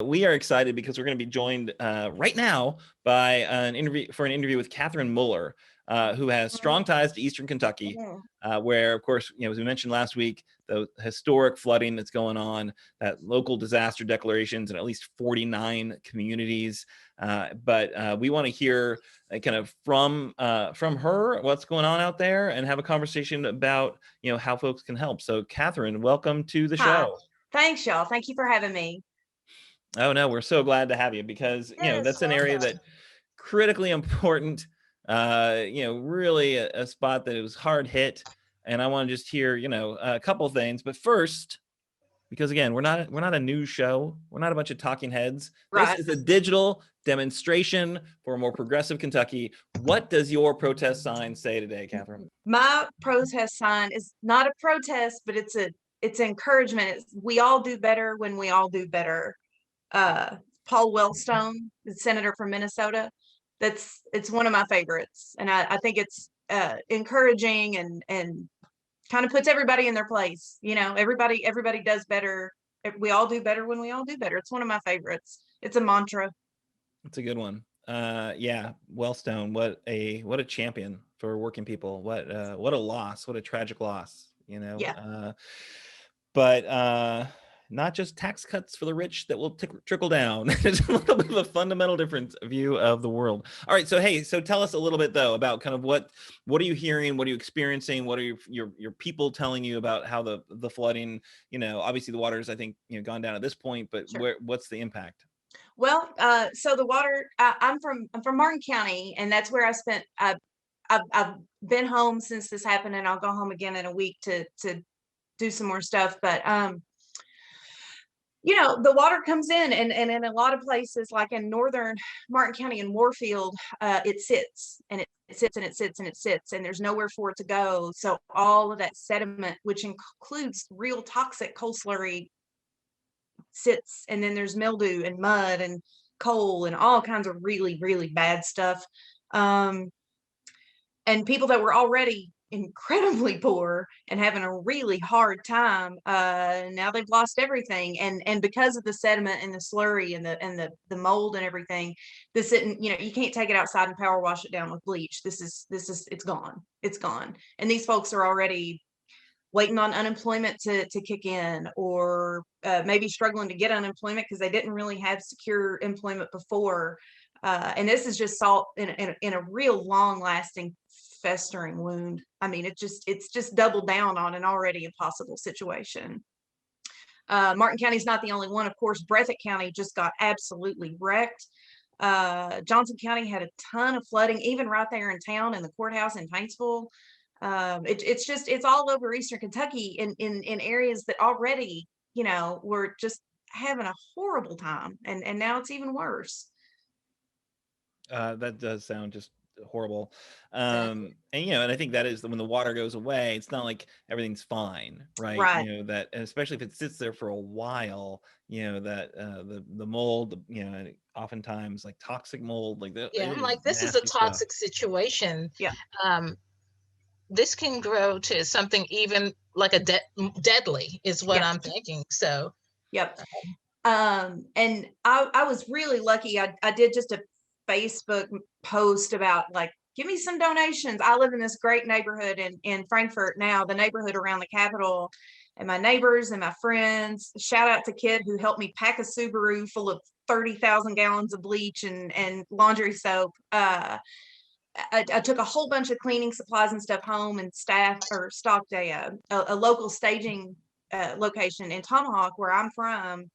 We are excited because we're going to be joined right now by an interview with Katherine Mueller, who has strong ties to Eastern Kentucky, where, of course, as we mentioned last week, the historic flooding that's going on, that local disaster declarations in at least 49 communities. But we want to hear kind of from her what's going on out there and have a conversation about how folks can help. So, Katherine, welcome to the show. Thanks, y'all. Thank you for having me. Oh no, we're so glad to have you because that's an area that critically important. Really a spot that was hard hit, and I want to just hear a couple things. But first, because again, we're not a news show, we're not a bunch of talking heads. This Right. is a digital demonstration for a more progressive Kentucky. What does your protest sign say today, Katherine? My protest sign is not a protest, but it's encouragement. We all do better when we all do better. Paul Wellstone, the senator from Minnesota, it's one of my favorites, and I think it's encouraging and kind of puts everybody in their place. Everybody does better. We all do better when we all do better. It's one of my favorites. It's a mantra. It's a good one. Yeah, Wellstone, what a champion for working people. What a loss, what a tragic loss, Yeah. But not just tax cuts for the rich that will trickle down. There's a little bit of a fundamental different view of the world. All right, so tell us a little bit though about kind of what are you hearing, what are you experiencing, what are your people telling you about how the flooding, obviously the water's I think gone down at this point, but Sure. what's the impact? Well, so the water. I'm from Martin County, and that's where I spent. I've been home since this happened, and I'll go home again in a week to do some more stuff. But the water comes in, and in a lot of places, like in northern Martin County and Warfield, it sits and it sits and it sits and it sits, and there's nowhere for it to go. So all of that sediment, which includes real toxic coal slurry, sits, and then there's mildew and mud and coal and all kinds of really, really bad stuff. Um, and people that were already incredibly poor and having a really hard time, now they've lost everything, and because of the sediment and the slurry and the mold and everything, this isn't, you can't take it outside and power wash it down with bleach. This is it's gone, and these folks are already waiting on unemployment to kick in, or maybe struggling to get unemployment because they didn't really have secure employment before. And this is just salt in a real long lasting festering wound. I mean, it's just doubled down on an already impossible situation. Martin County is not the only one. Of course, Breathitt County just got absolutely wrecked. Johnson County had a ton of flooding, even right there in town in the courthouse in Paintsville. It's all over Eastern Kentucky in areas that already, were just having a horrible time, and now it's even worse. That does sound just horrible. Exactly. And I think that is when the water goes away, it's not like everything's fine, right? Right. That, and especially if it sits there for a while, that the mold, and oftentimes like toxic mold, like that, Yeah, it I'm is like, this is a nasty stuff. toxic situation. Yeah. This can grow to something even like a deadly is what Yeah. I'm thinking. So, Yep. And I was really lucky. I did just a Facebook post about, like, give me some donations. I live in this great neighborhood in Frankfort now, the neighborhood around the Capitol, and my neighbors and my friends. Shout out to Kid who helped me pack a Subaru full of 30,000 gallons of bleach and laundry soap. I took a whole bunch of cleaning supplies and stuff home, and stocked a local staging location in Tomahawk, where I'm from.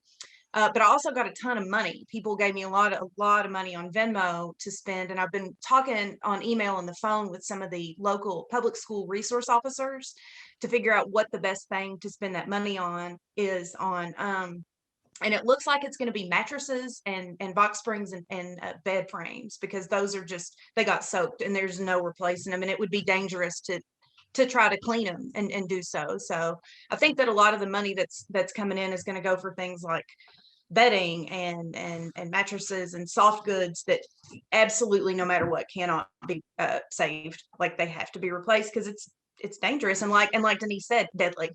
But I also got a ton of money. People gave me a lot of money on Venmo to spend, and I've been talking on email and the phone with some of the local public school resource officers to figure out what the best thing to spend that money on is on. And it looks like it's going to be mattresses and box springs and bed frames, because those are just, they got soaked and there's no replacing them, and it would be dangerous to try to clean them and do so. So I think that a lot of the money that's coming in is going to go for things like bedding and mattresses and soft goods that absolutely, no matter what, cannot be saved. Like, they have to be replaced because it's dangerous, and like Denise said, deadly.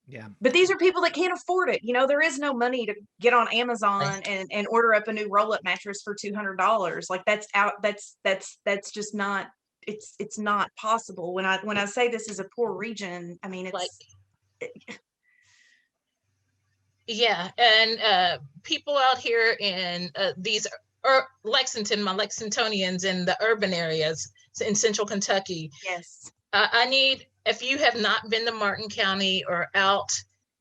Yeah. But these are people that can't afford it. There is no money to get on Amazon and order up a new roll-up mattress for $200. Like that's out. That's just not. It's not possible. When I say this is a poor region, I mean Like, it's. yeah, and people out here in these Lexington, my Lexingtonians in the urban areas in central Kentucky. Yes. I need, if you have not been to Martin County or out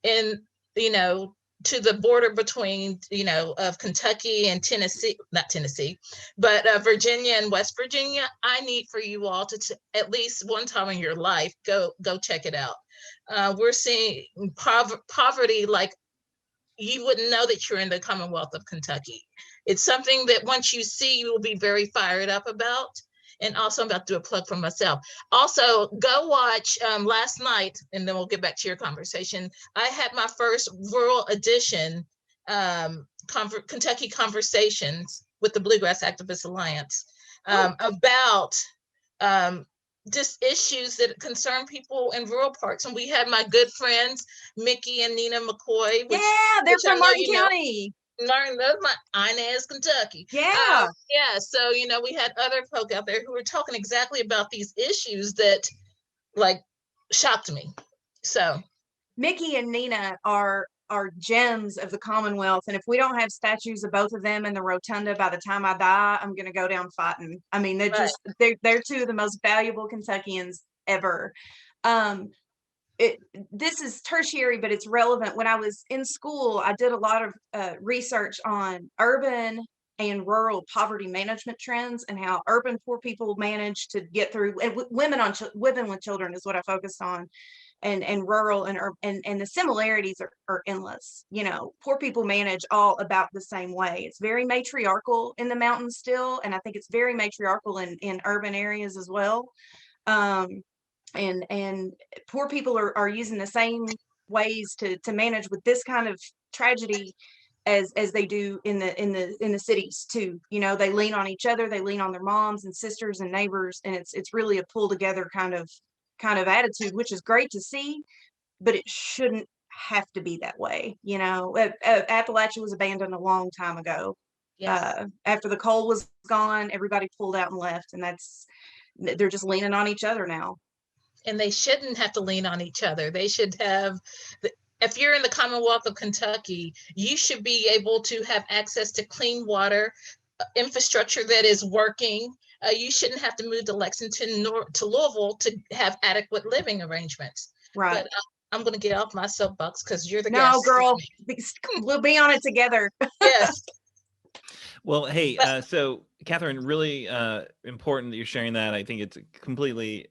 in, to the border between, of Kentucky and Tennessee, not Tennessee, but Virginia and West Virginia, I need for you all to at least one time in your life, go check it out. We're seeing poverty like you wouldn't know that you're in the Commonwealth of Kentucky. It's something that once you see, you will be very fired up about. And also, I'm about to do a plug for myself. Also, go watch last night, and then we'll get back to your conversation. I had my first rural edition Kentucky Conversations with the Bluegrass Activist Alliance about just issues that concern people in rural parts. And we had my good friends, Mickey and Nina McCoy. They're from Martin County. Learn those my Inez, Kentucky. Yeah. So we had other folk out there who were talking exactly about these issues that like shocked me. So Mickey and Nina are gems of the Commonwealth, and if we don't have statues of both of them in the rotunda by the time I die, I'm gonna go down fighting. I mean, they're two of the most valuable Kentuckians ever. This is tertiary, but it's relevant. When I was in school, I did a lot of research on urban and rural poverty management trends and how urban poor people manage to get through, and women with children is what I focused on, and rural and the similarities are endless. Poor people manage all about the same way. It's very matriarchal in the mountains still, and I think it's very matriarchal in urban areas as well. And poor people are using the same ways to manage with this kind of tragedy as they do in the cities too. They lean on each other, they lean on their moms and sisters and neighbors, and it's really a pull together kind of attitude, which is great to see, but it shouldn't have to be that way. Appalachia was abandoned a long time ago. yes. After the coal was gone, everybody pulled out and left, and they're just leaning on each other now. And they shouldn't have to lean on each other. They should have, if you're in the Commonwealth of Kentucky, you should be able to have access to clean water, infrastructure that is working. You shouldn't have to move to Lexington nor to Louisville to have adequate living arrangements. Right. But I'm going to get off my soapbox because you're the No, guest. girl, we'll be on it together. Yes. Well, hey, so Katherine, really important that you're sharing that. I think it's a completely,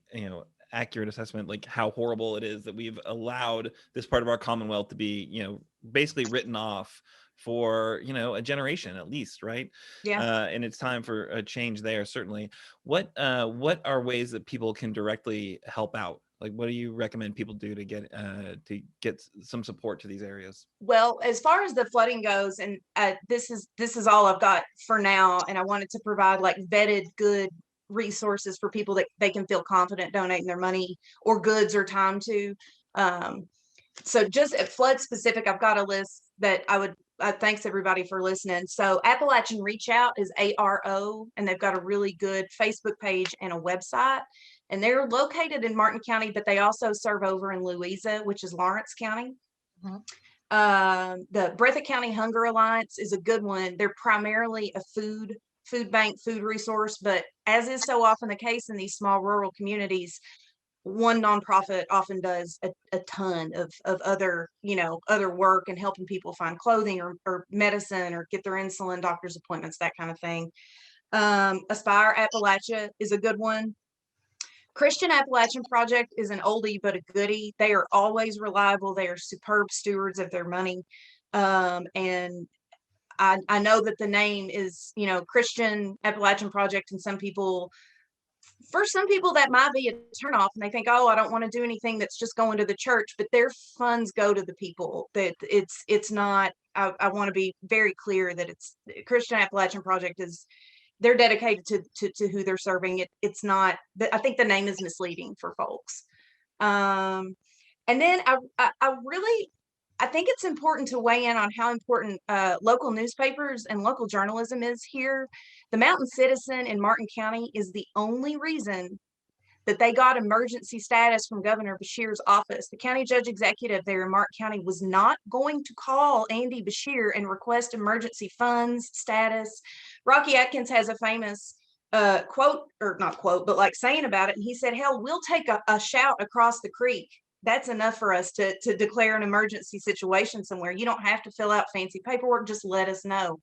accurate assessment, like how horrible it is that we've allowed this part of our Commonwealth to be, basically written off for, a generation at least, right? Yeah. And it's time for a change there, certainly. What are ways that people can directly help out? Like, what do you recommend people do to get some support to these areas? Well, as far as the flooding goes, and this is all I've got for now, and I wanted to provide like vetted, good resources for people that they can feel confident donating their money or goods or time to. So just at flood specific, I've got a list that thanks everybody for listening. So Appalachian Reach Out is ARO, and they've got a really good Facebook page and a website, and they're located in Martin County, but they also serve over in Louisa, which is Lawrence County. Mm-hmm. The Breathitt County Hunger Alliance is a good one. They're primarily a food bank, food resource, but as is so often the case in these small rural communities, one nonprofit often does a ton of other work and helping people find clothing or medicine or get their insulin, doctor's appointments, that kind of thing. Aspire Appalachia is a good one. Christian Appalachian Project is an oldie but a goodie. They are always reliable. They are superb stewards of their money. And I know that the name is, Christian Appalachian Project, and for some people that might be a turnoff, and they think, oh, I don't want to do anything that's just going to the church, but their funds go to the people. That it's not. I want to be very clear that it's Christian Appalachian Project they're dedicated to who they're serving. It's not. I think the name is misleading for folks. And And then I think it's important to weigh in on how important local newspapers and local journalism is here. The Mountain Citizen in Martin County is the only reason that they got emergency status from Governor Beshear's office. The county judge executive there in Martin County was not going to call Andy Beshear and request emergency funds status. Rocky Atkins has a famous quote, or not quote, but like saying about it. And he said, hell, we'll take a shout across the creek. That's enough for us to declare an emergency situation somewhere. You don't have to fill out fancy paperwork. Just let us know.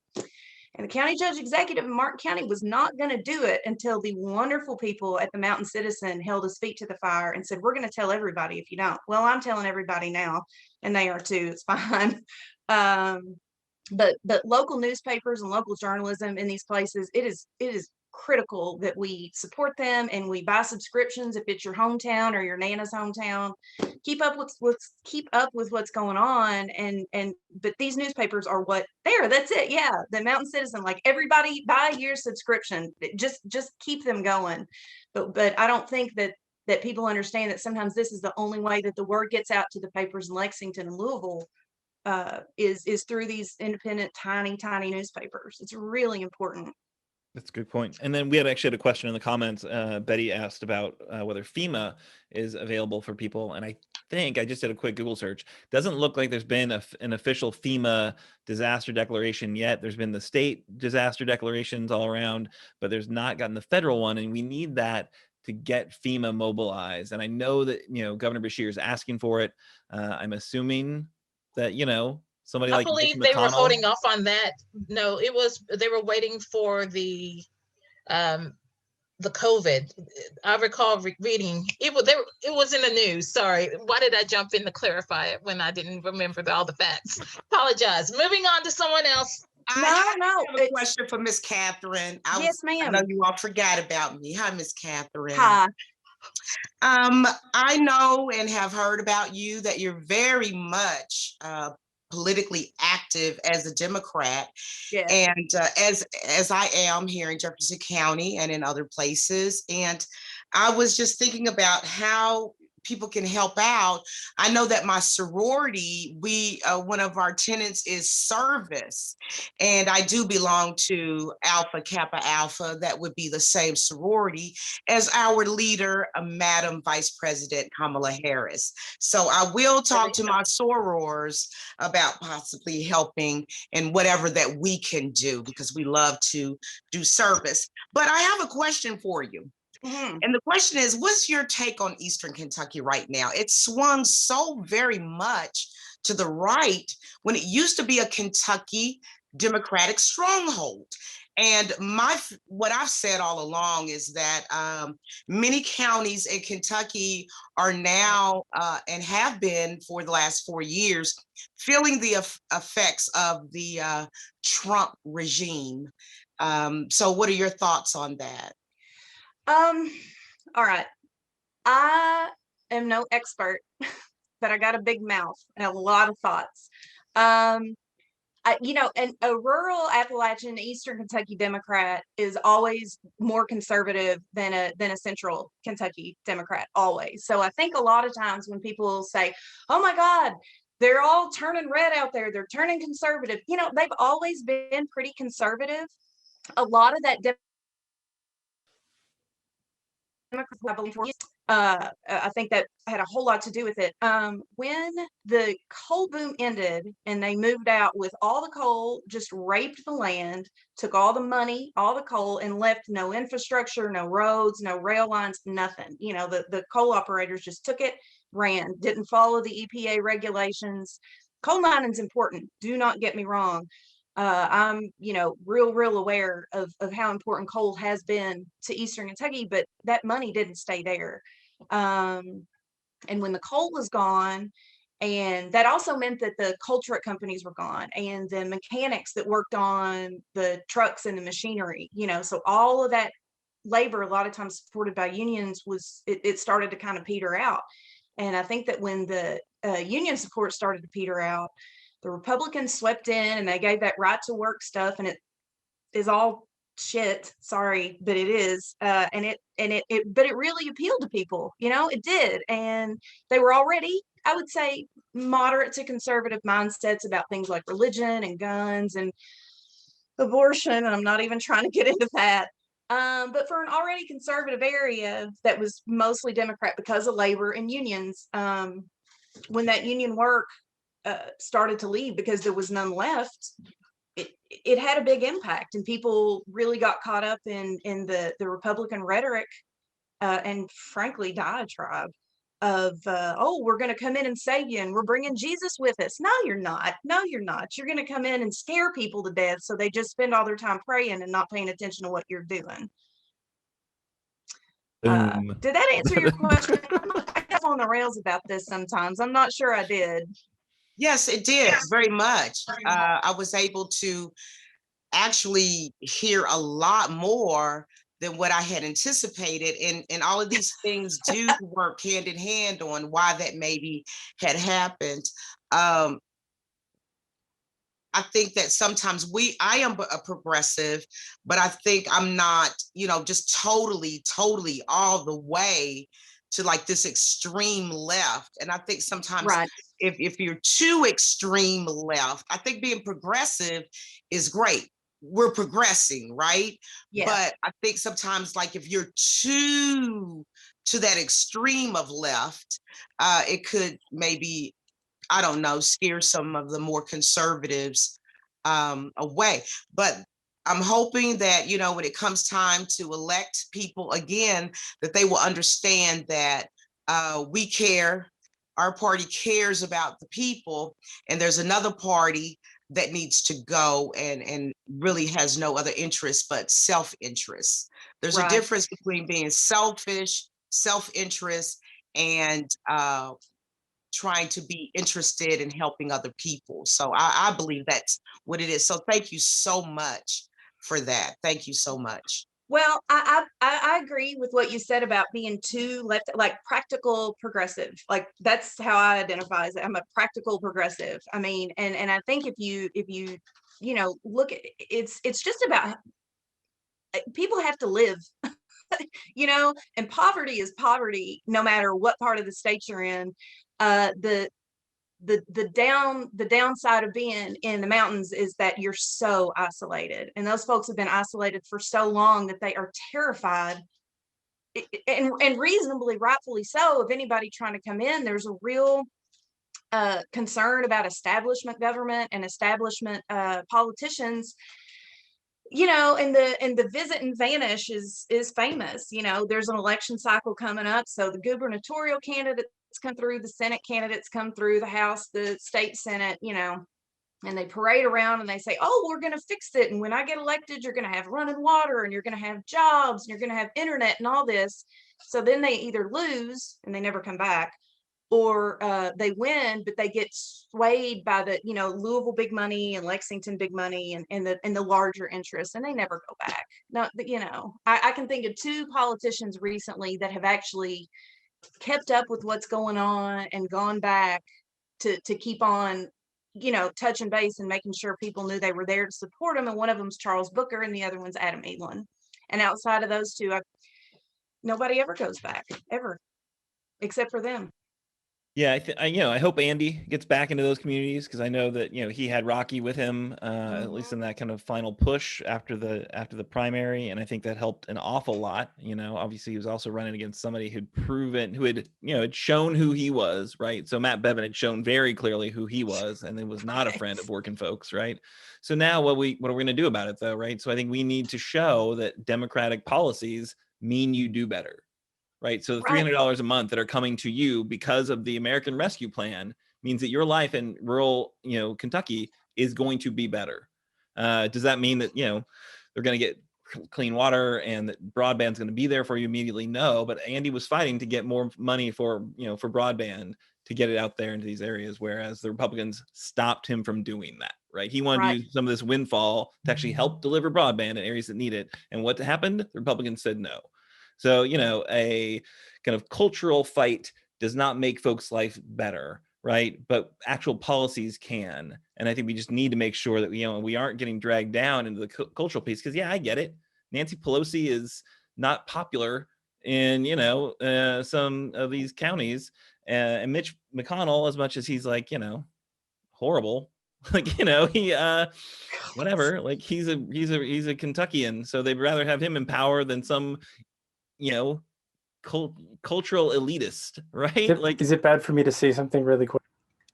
And the county judge executive in Martin County was not going to do it until the wonderful people at the Mountain Citizen held his feet to the fire and said, we're going to tell everybody if you don't. Well, I'm telling everybody now, and they are too. It's fine. But local newspapers and local journalism in these places, it is critical that we support them and we buy subscriptions if it's your hometown or your nana's hometown. Keep up with what's going on, but these newspapers are that's it. Yeah, the Mountain Citizen, like everybody buy your subscription. Just keep them going. But I don't think that people understand that sometimes this is the only way that the word gets out to the papers in Lexington and Louisville, is through these independent tiny newspapers. It's really important. That's a good point. And then we actually had a question in the comments. Betty asked about whether FEMA is available for people. And I think I just did a quick Google search. Doesn't look like there's been an official FEMA disaster declaration yet. There's been the state disaster declarations all around, but there's not gotten the federal one. And we need that to get FEMA mobilized. And I know that, Governor Beshear is asking for it. I'm assuming that, somebody like believe Mitch they were McConnell. holding off on that. No, they were waiting for the COVID. I recall reading it was in the news. Sorry, why did I jump in to clarify it when I didn't remember all the facts? Apologize. Moving on to someone else. I have a question for Miss Catherine. Yes, ma'am. I know you all forgot about me. Hi, Miss Catherine. Hi. I know and have heard about you that you're very much politically active as a Democrat. Yes. And as I am here in Jefferson County and in other places. And I was just thinking about how people can help out. I know that my sorority, one of our tenets is service, and I do belong to Alpha Kappa Alpha. That would be the same sorority as our leader, Madam Vice President Kamala Harris. So I will talk to my sorors about possibly helping in whatever that we can do, because we love to do service. But I have a question for you. Mm-hmm. And the question is, what's your take on Eastern Kentucky right now? It's swung so very much to the right when it used to be a Kentucky Democratic stronghold. And what I've said all along is that many counties in Kentucky are now and have been for the last 4 years feeling the effects of the Trump regime. So what are your thoughts on that? All right. I am no expert, but I got a big mouth and a lot of thoughts. And a rural Appalachian Eastern Kentucky Democrat is always more conservative than a central Kentucky Democrat, always. So I think a lot of times when people say, oh my God, they're all turning red out there, they're turning conservative, they've always been pretty conservative. A lot of that I think that had a whole lot to do with it. When the coal boom ended and they moved out with all the coal, just raped the land, took all the money, all the coal, and left no infrastructure, no roads, no rail lines, nothing. The coal operators just took it, ran, didn't follow the EPA regulations. Coal mining's important. Do not get me wrong. I'm, real aware of how important coal has been to Eastern Kentucky, but that money didn't stay there. And when the coal was gone, and that also meant that the coal truck companies were gone and the mechanics that worked on the trucks and the machinery, so all of that labor, a lot of times supported by unions, it started to kind of peter out. And I think that when the union support started to peter out, the Republicans swept in and they gave that right to work stuff, and it is all shit, sorry, but it is. And but it really appealed to people, it did. And they were already, I would say, moderate to conservative mindsets about things like religion and guns and abortion. And I'm not even trying to get into that. But for an already conservative area that was mostly Democrat because of labor and unions, when that union work started to leave because there was none left, it had a big impact, and people really got caught up in the Republican rhetoric and frankly diatribe of oh, we're going to come in and save you, and we're bringing Jesus with us. No, you're not. No, you're not. You're going to come in and scare people to death, so they just spend all their time praying and not paying attention to what you're doing. Did that answer your question? I get on the rails about this sometimes. I'm not sure I did. Yes, it did very much. I was able to actually hear a lot more than what I had anticipated. And all of these things do work hand in hand on why that maybe had happened. I think that sometimes I am a progressive, but I think I'm not, just totally all the way to like this extreme left. And I think sometimes Right. if you're too extreme left, I think being progressive is great. We're progressing, right? Yeah. But I think sometimes like if you're too to that extreme of left, it could maybe, I don't know, scare some of the more conservatives away. But I'm hoping that, when it comes time to elect people again, that they will understand that we care, our party cares about the people, and there's another party that needs to go and really has no other interest but self-interest. There's a difference between being selfish, self-interest, and trying to be interested in helping other people. So I believe that's what it is. So thank you so much for that. Thank you so much. Well, I agree with what you said about being too left, like practical progressive. Like that's how I identify as I'm a practical progressive. I mean, and I think if you look at it's just about people have to live, and poverty is poverty no matter what part of the state you're in. The downside of being in the mountains is that you're so isolated, and those folks have been isolated for so long that they are terrified, and reasonably rightfully so, of anybody trying to come in. There's a real concern about establishment government and establishment politicians, and the visit and vanish is famous. There's an election cycle coming up, so the gubernatorial candidates come through, the Senate candidates come through, the House, the state Senate, and they parade around and they say, oh, we're going to fix it, and when I get elected, you're going to have running water, and you're going to have jobs, and you're going to have internet and all this. So then they either lose and they never come back, or they win, but they get swayed by the Louisville big money and Lexington big money and the larger interests, and they never go back. No, I can think of two politicians recently that have actually kept up with what's going on and gone back to keep on touching base and making sure people knew they were there to support them. And one of them's Charles Booker and the other one's Adam Edelin. And outside of those two, nobody ever goes back, ever, except for them. Yeah, I hope Andy gets back into those communities, because I know that he had Rocky with him at least in that kind of final push after the primary, and I think that helped an awful lot. Obviously he was also running against somebody who had shown who he was, right? So Matt Bevin had shown very clearly who he was, and it was not a friend of working folks, right? So now what are we going to do about it, though, right? So I think we need to show that democratic policies mean you do better. Right. So the $300 a month that are coming to you because of the American Rescue Plan means that your life in rural, Kentucky is going to be better. Does that mean that, they're going to get clean water and that broadband's going to be there for you immediately? No, but Andy was fighting to get more money for broadband, to get it out there into these areas, whereas the Republicans stopped him from doing that. Right. He wanted to use some of this windfall to actually help deliver broadband in areas that need it. And what happened? The Republicans said no. So, a kind of cultural fight does not make folks' life better, right? But actual policies can. And I think we just need to make sure that, we aren't getting dragged down into the cultural piece, because, I get it. Nancy Pelosi is not popular in, some of these counties. And Mitch McConnell, as much as he's like, horrible, like, he, whatever, like he's a Kentuckian. So they'd rather have him in power than some, cultural elitist, right? Like, is it bad for me to say something really quick?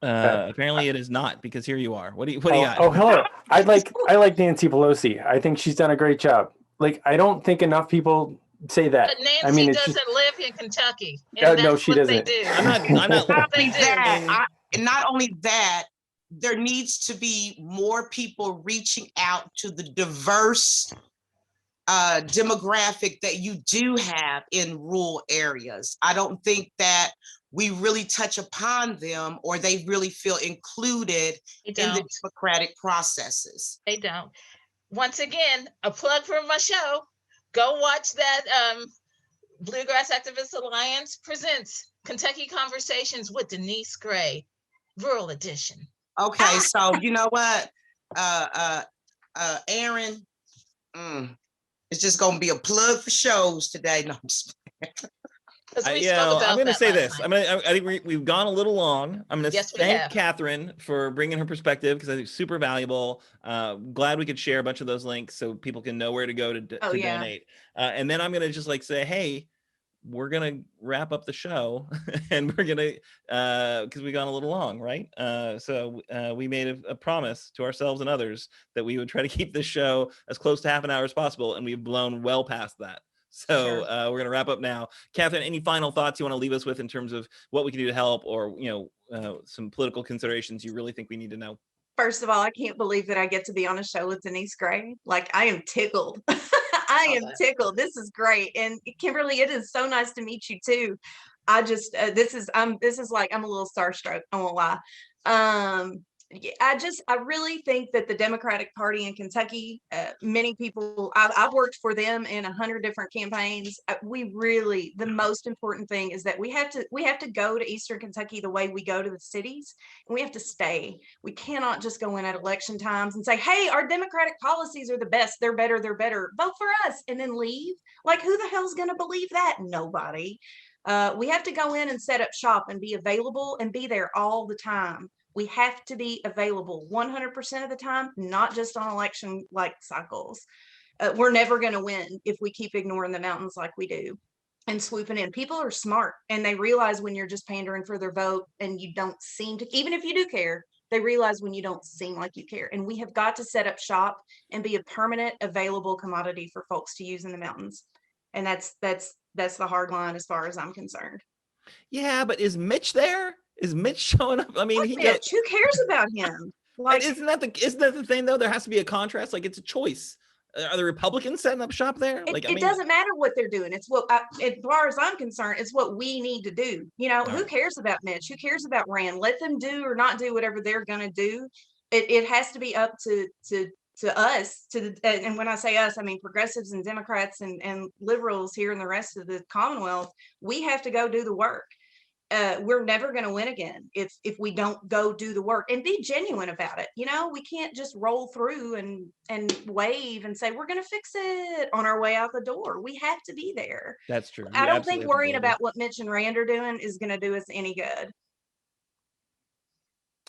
Apparently it is not, because here you are. What do you got? Oh, hello. I like Nancy Pelosi. I think she's done a great job. Like, I don't think enough people say that. But Nancy I mean, doesn't live in Kentucky. And no, that's she what doesn't. They do. I'm not Not only that, not only that, there needs to be more people reaching out to the diverse demographic that you do have in rural areas. I don't think that we really touch upon them, or they really feel included in the democratic processes. They don't. Once again, a plug for my show. Go watch that Bluegrass Activist Alliance presents Kentucky Conversations with Denise Gray, Rural Edition. Okay, so you know what, Aaron, it's just gonna be a plug for shows today. No, I'm just I'm going to say this. I think we've gone a little long. I'm going to thank Katherine for bringing her perspective, because I think it's super valuable. Glad we could share a bunch of those links so people can know where to go to donate. And then I'm going to just say, hey, we're going to wrap up the show, and we're going to, because we've gone a little long, right? So we made a promise to ourselves and others that we would try to keep this show as close to half an hour as possible, and we've blown well past that. So we're going to wrap up now. Katherine, any final thoughts you want to leave us with in terms of what we can do to help, or, some political considerations you really think we need to know? First of all, I can't believe that I get to be on a show with Denise Gray. Like, I am tickled. I am tickled. This is great. And Kimberly, it is so nice to meet you too. I just, this is like, I'm a little starstruck. I won't lie. I really think that the Democratic Party in Kentucky, many people, I've worked for them in 100 different campaigns. The most important thing is that we have to go to Eastern Kentucky the way we go to the cities, and we have to stay. We cannot just go in at election times and say, hey, our Democratic policies are the best. They're better. Vote for us, and then leave. Like, who the hell's going to believe that? Nobody. We have to go in and set up shop and be available and be there all the time. We have to be available 100% of the time, not just on election cycles. We're never going to win if we keep ignoring the mountains like we do and swooping in. People are smart, and they realize when you're just pandering for their vote and you don't seem to, even if you do care, they realize when you don't seem like you care. And we have got to set up shop and be a permanent, available commodity for folks to use in the mountains. And that's the hard line as far as I'm concerned. Yeah, but is Mitch there? Is Mitch showing up? I mean, Mitch, who cares about him? Like, isn't that the thing though? There has to be a contrast. Like, it's a choice. Are the Republicans setting up shop there? It doesn't matter what they're doing. It's what, as far as I'm concerned, it's what we need to do. Who cares about Mitch? Who cares about Rand? Let them do or not do whatever they're going to do. It has to be up to us, and when I say us, I mean progressives and Democrats and liberals here in the rest of the Commonwealth. We have to go do the work. We're never going to win again if we don't go do the work and be genuine about it. We can't just roll through and wave and say we're going to fix it on our way out the door. We have to be there. That's true. I don't think worrying about what Mitch and Rand are doing is going to do us any good.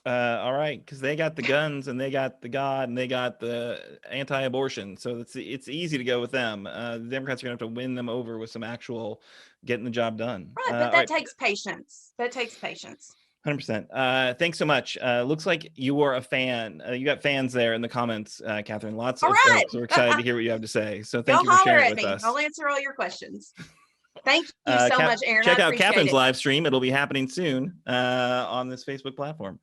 All right, because they got the guns and they got the God and they got the anti-abortion, so it's easy to go with them. The Democrats are gonna have to win them over with some actual getting the job done. Right, but that takes patience. 100%. Thanks so much. Looks like you are a fan. You got fans there in the comments, Katherine. Lots of folks. We're excited to hear what you have to say. So thank you for sharing it with us. I'll answer all your questions. Thank you so much, Aaron. Check out Katherine's live stream. It'll be happening soon on this Facebook platform.